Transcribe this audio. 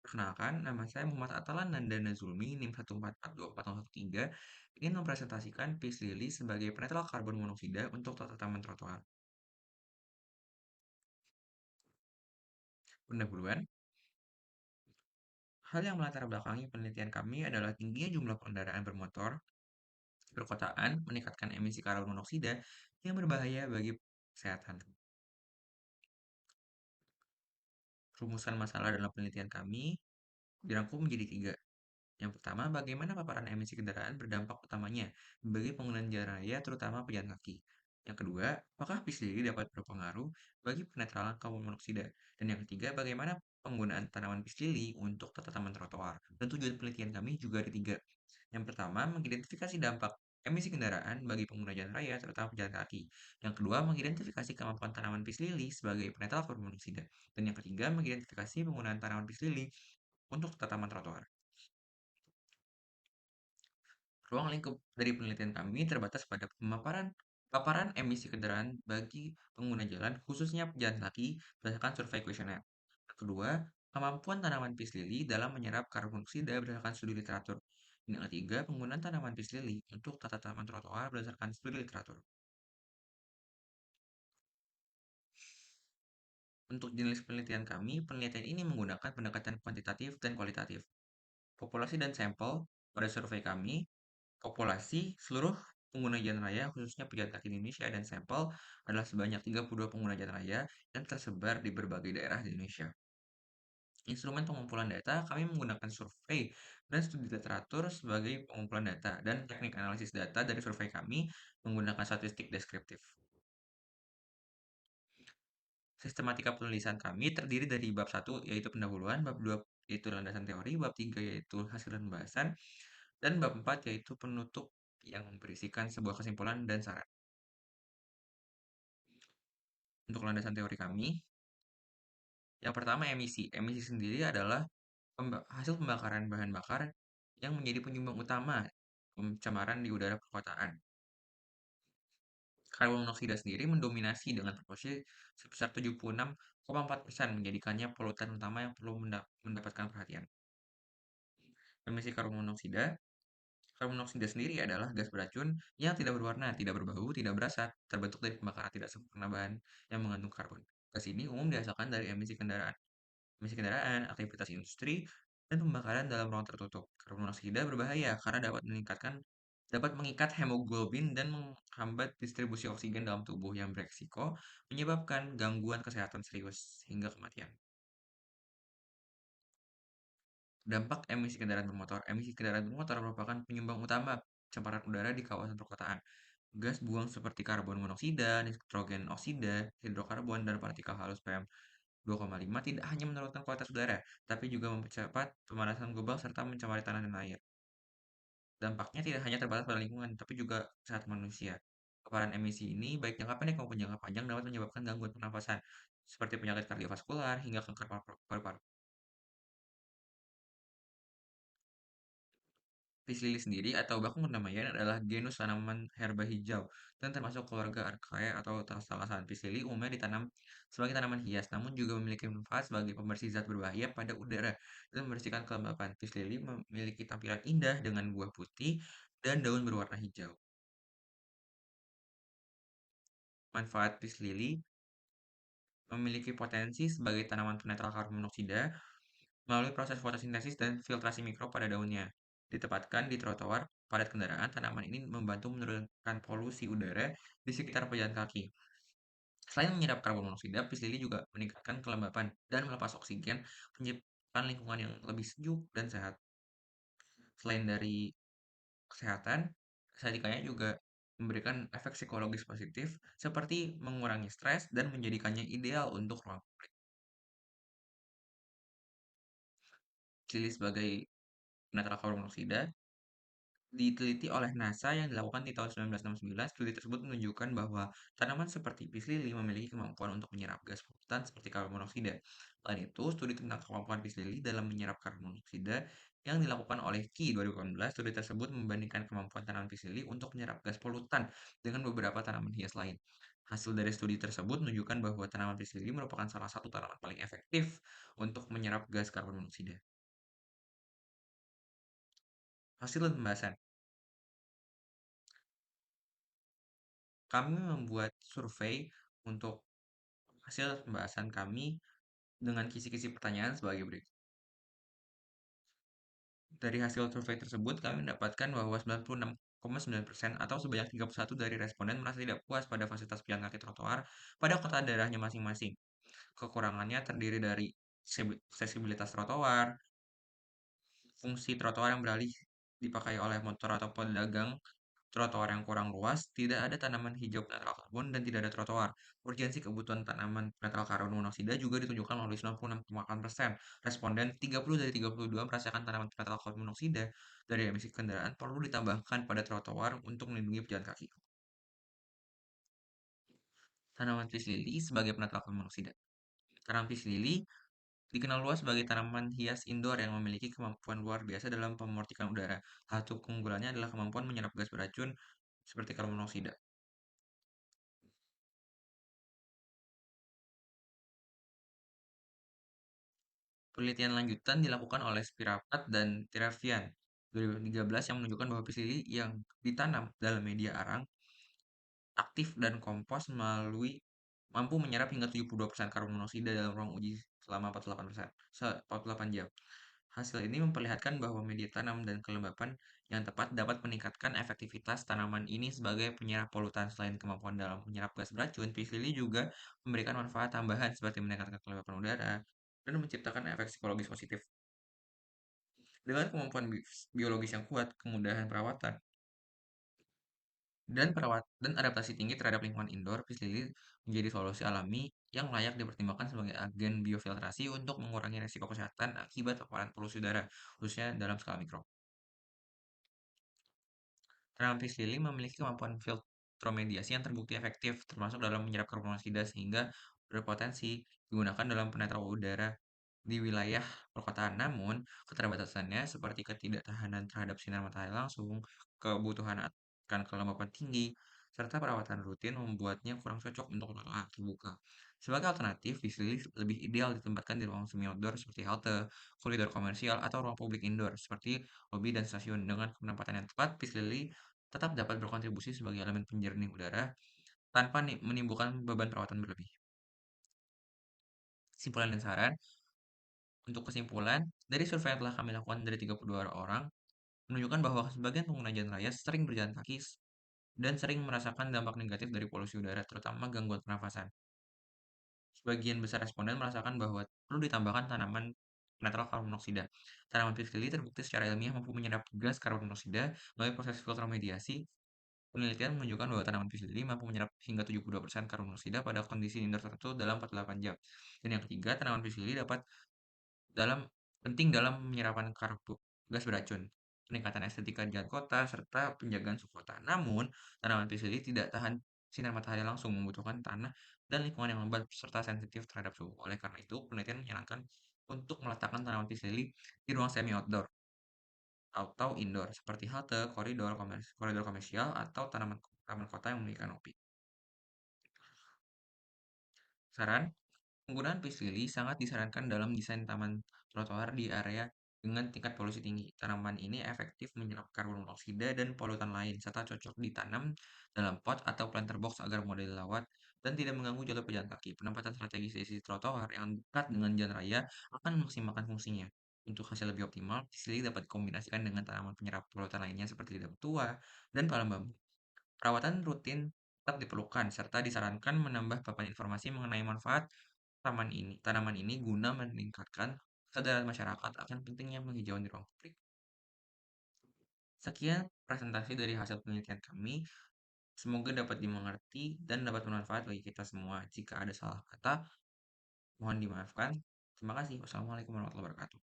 Perkenalkan, nama saya Muhammad Atalan Nandana Zulmi, NIM 1442413, ingin mempresentasikan Peace Lily sebagai penetral karbon monoksida untuk tata taman trotoar. Pendahuluan, hal yang melatar belakangi penelitian kami adalah tingginya jumlah kendaraan bermotor di perkotaan meningkatkan emisi karbon monoksida yang berbahaya bagi kesehatan. Rumusan masalah dalam penelitian kami dirangkum menjadi tiga. Yang pertama, bagaimana paparan emisi kendaraan berdampak utamanya bagi penggunaan jalan raya, terutama pejalan kaki. Yang kedua, apakah bis lili dapat berpengaruh bagi penetralan karbon monoksida? Dan yang ketiga, bagaimana penggunaan tanaman bis lili untuk tata taman trotoar? Dan tujuan penelitian kami juga ada tiga. Yang pertama, mengidentifikasi dampak emisi kendaraan bagi pengguna jalan raya, terutama pejalan kaki. Yang kedua, mengidentifikasi kemampuan tanaman bis lili sebagai penetral karbon monoksida. Dan yang ketiga, mengidentifikasi penggunaan tanaman bis lili untuk tata taman trotoar. Ruang lingkup dari penelitian kami terbatas pada paparan emisi kendaraan bagi pengguna jalan, khususnya pejalan kaki, berdasarkan survei kuesioner. Kedua, kemampuan tanaman pis lili dalam menyerap karbon dioksida berdasarkan studi literatur. Dan yang ketiga, penggunaan tanaman pis lili untuk tata taman trotoar berdasarkan studi literatur. Untuk jenis penelitian kami, penelitian ini menggunakan pendekatan kuantitatif dan kualitatif. Populasi dan sampel pada survei kami, populasi seluruh pengguna jalan raya, khususnya pejalan kaki di Indonesia, dan sampel adalah sebanyak 32 pengguna jalan raya yang tersebar di berbagai daerah di Indonesia. Instrumen pengumpulan data, kami menggunakan survei dan studi literatur sebagai pengumpulan data, dan teknik analisis data dari survei kami menggunakan statistik deskriptif. Sistematika penulisan kami terdiri dari bab satu yaitu pendahuluan, bab 2 yaitu landasan teori, bab 3 yaitu hasil dan pembahasan, dan bab 4 yaitu penutup yang berisikan sebuah kesimpulan dan saran. Untuk landasan teori kami, yang pertama emisi. Emisi sendiri adalah hasil pembakaran bahan bakar yang menjadi penyumbang utama pencemaran di udara perkotaan. Karbon monoksida sendiri mendominasi dengan proporsi sebesar 76,4%, menjadikannya polutan utama yang perlu mendapatkan perhatian. Emisi karbon monoksida sendiri adalah gas beracun yang tidak berwarna, tidak berbau, tidak berasap, terbentuk dari pembakaran tidak sempurna bahan yang mengandung karbon. Gas ini umum dihasilkan dari emisi kendaraan, aktivitas industri, dan pembakaran dalam ruang tertutup. Karbon monoksida berbahaya karena dapat mengikat hemoglobin dan menghambat distribusi oksigen dalam tubuh yang beresiko menyebabkan gangguan kesehatan serius hingga kematian. Dampak emisi kendaraan bermotor. Emisi kendaraan bermotor merupakan penyumbang utama pencemaran udara di kawasan perkotaan. Gas buang seperti karbon monoksida, nitrogen oksida, hidrokarbon, dan partikel halus PM2,5 tidak hanya menurunkan kualitas udara, tapi juga mempercepat pemanasan global serta mencemari tanah dan air. Dampaknya tidak hanya terbatas pada lingkungan, tapi juga kesehatan manusia. Paparan emisi ini, baik jangka pendek maupun jangka panjang, dapat menyebabkan gangguan pernafasan, seperti penyakit kardiovaskular hingga kanker paru-paru. Peace lily sendiri atau bakung bernamayan adalah genus tanaman herba hijau dan termasuk keluarga Archaea atau Thalassalaceae. Peace lily umumnya ditanam sebagai tanaman hias, namun juga memiliki manfaat sebagai pembersih zat berbahaya pada udara dan membersihkan kelembapan. Peace lily memiliki tampilan indah dengan buah putih dan daun berwarna hijau. Manfaat peace lily memiliki potensi sebagai tanaman penetral karbon monoksida melalui proses fotosintesis dan filtrasi mikro pada daunnya. Ditempatkan di trotoar padat kendaraan, tanaman ini membantu menurunkan polusi udara di sekitar pejalan kaki. Selain menyerap karbon monoksida, pis lili juga meningkatkan kelembapan dan melepas oksigen, menciptakan lingkungan yang lebih sejuk dan sehat. Selain dari kesehatan, kecantikannya juga memberikan efek psikologis positif, seperti mengurangi stres dan menjadikannya ideal untuk ruang publik. Sebagai penetral karbon monoksida, diteliti oleh NASA yang dilakukan di tahun 1969, studi tersebut menunjukkan bahwa tanaman seperti pis lili memiliki kemampuan untuk menyerap gas polutan seperti karbon monoksida. Selain itu, studi tentang kemampuan pis lili dalam menyerap karbon monoksida yang dilakukan oleh Ki 2018, studi tersebut membandingkan kemampuan tanaman pis lili untuk menyerap gas polutan dengan beberapa tanaman hias lain. Hasil dari studi tersebut menunjukkan bahwa tanaman pis lili merupakan salah satu tanaman paling efektif untuk menyerap gas karbon monoksida. Hasil pembahasan. Kami membuat survei untuk hasil pembahasan kami dengan kisi-kisi pertanyaan sebagai berikut. Dari hasil survei tersebut, kami mendapatkan bahwa 96,9% atau sebanyak 31 dari responden merasa tidak puas pada fasilitas pejalan kaki trotoar pada kota daerahnya masing-masing. Kekurangannya terdiri dari aksesibilitas trotoar, fungsi trotoar yang beralih dipakai oleh motor atau pedagang, trotoar yang kurang luas, tidak ada tanaman hijau penetral karbon, dan tidak ada trotoar. Urgensi kebutuhan tanaman penetral karbon monoksida juga ditunjukkan melalui 96,8%. Responden 30 dari 32 merasakan tanaman penetral karbon monoksida dari emisi kendaraan perlu ditambahkan pada trotoar untuk melindungi pejalan kaki. Tanaman peace lily sebagai penetral karbon monoksida. Tanaman peace lily dikenal luas sebagai tanaman hias indoor yang memiliki kemampuan luar biasa dalam pemortikan udara. Satu keunggulannya adalah kemampuan menyerap gas beracun seperti karbon monoksida. Penelitian lanjutan dilakukan oleh Spirapat dan Teravian 2013 yang menunjukkan bahwa pisili yang ditanam dalam media arang aktif dan kompos mampu menyerap hingga 72% karbon monoksida dalam ruang uji selama 48 jam. Hasil ini memperlihatkan bahwa media tanam dan kelembapan yang tepat dapat meningkatkan efektivitas tanaman ini sebagai penyerap polutan. Selain kemampuan dalam menyerap gas beracun, pisili juga memberikan manfaat tambahan seperti meningkatkan kelembapan udara dan menciptakan efek psikologis positif. Dengan kemampuan biologis yang kuat, kemudahan perawatan, dan adaptasi tinggi terhadap lingkungan indoor, peace lily menjadi solusi alami yang layak dipertimbangkan sebagai agen biofiltrasi untuk mengurangi risiko kesehatan akibat paparan polusi udara, khususnya dalam skala mikro. Terapi lilin memiliki kemampuan filtromediasi yang terbukti efektif, termasuk dalam menyerap karbon dioksida sehingga berpotensi digunakan dalam penetraan udara di wilayah perkotaan. Namun, keterbatasannya seperti ketidaktahanan terhadap sinar matahari langsung, kebutuhan akan kelembapan tinggi, serta perawatan rutin membuatnya kurang cocok untuk ruang terbuka. Sebagai alternatif, bis lili lebih ideal ditempatkan di ruang semi outdoor seperti halte, koridor komersial, atau ruang publik indoor seperti lobi dan stasiun. Dengan penempatan yang tepat, bis lili tetap dapat berkontribusi sebagai elemen penjernih udara tanpa menimbulkan beban perawatan berlebih. Kesimpulan dan saran, untuk kesimpulan, dari survei yang telah kami lakukan dari 32 orang, menunjukkan bahwa sebagian pengguna jalan raya sering berjalan kaki dan sering merasakan dampak negatif dari polusi udara, terutama gangguan pernafasan. Sebagian besar responden merasakan bahwa perlu ditambahkan tanaman netral karbon monoksida. Tanaman piksili terbukti secara ilmiah mampu menyerap gas karbon monoksida melalui proses filtromediasi. Penelitian menunjukkan bahwa tanaman piksili mampu menyerap hingga 72% karbon monoksida pada kondisi indoor tertentu dalam 48 jam. Dan yang ketiga, tanaman piksili dalam dalam menyerapan gas beracun, peningkatan estetika jalan kota, serta penjagaan suhu kota. Namun, tanaman pisili tidak tahan sinar matahari langsung, membutuhkan tanah dan lingkungan yang lembab serta sensitif terhadap suhu. Oleh karena itu, penelitian menyarankan untuk meletakkan tanaman pisili di ruang semi outdoor atau indoor seperti halte, koridor komersial atau taman kota yang memiliki kanopi. Saran, penggunaan pis lili sangat disarankan dalam desain taman trotoar di area dengan tingkat polusi tinggi. Tanaman ini efektif menyerap karbon monoksida dan polutan lain, serta cocok ditanam dalam pot atau planter box agar mudah dilawat dan tidak mengganggu jalur pejalan kaki. Penempatan strategis di sisi trotoar yang dekat dengan jalan raya akan memaksimalkan fungsinya. Untuk hasil lebih optimal, pis lili dapat dikombinasikan dengan tanaman penyerap polutan lainnya seperti lidah tua dan palem bambu. Perawatan rutin tetap diperlukan, serta disarankan menambah papan informasi mengenai manfaat tanaman ini guna meningkatkan kesadaran masyarakat akan pentingnya penghijauan di ruang publik. Sekian presentasi dari hasil penelitian kami. Semoga dapat dimengerti dan dapat bermanfaat bagi kita semua. Jika ada salah kata, mohon dimaafkan. Terima kasih. Wassalamualaikum warahmatullahi wabarakatuh.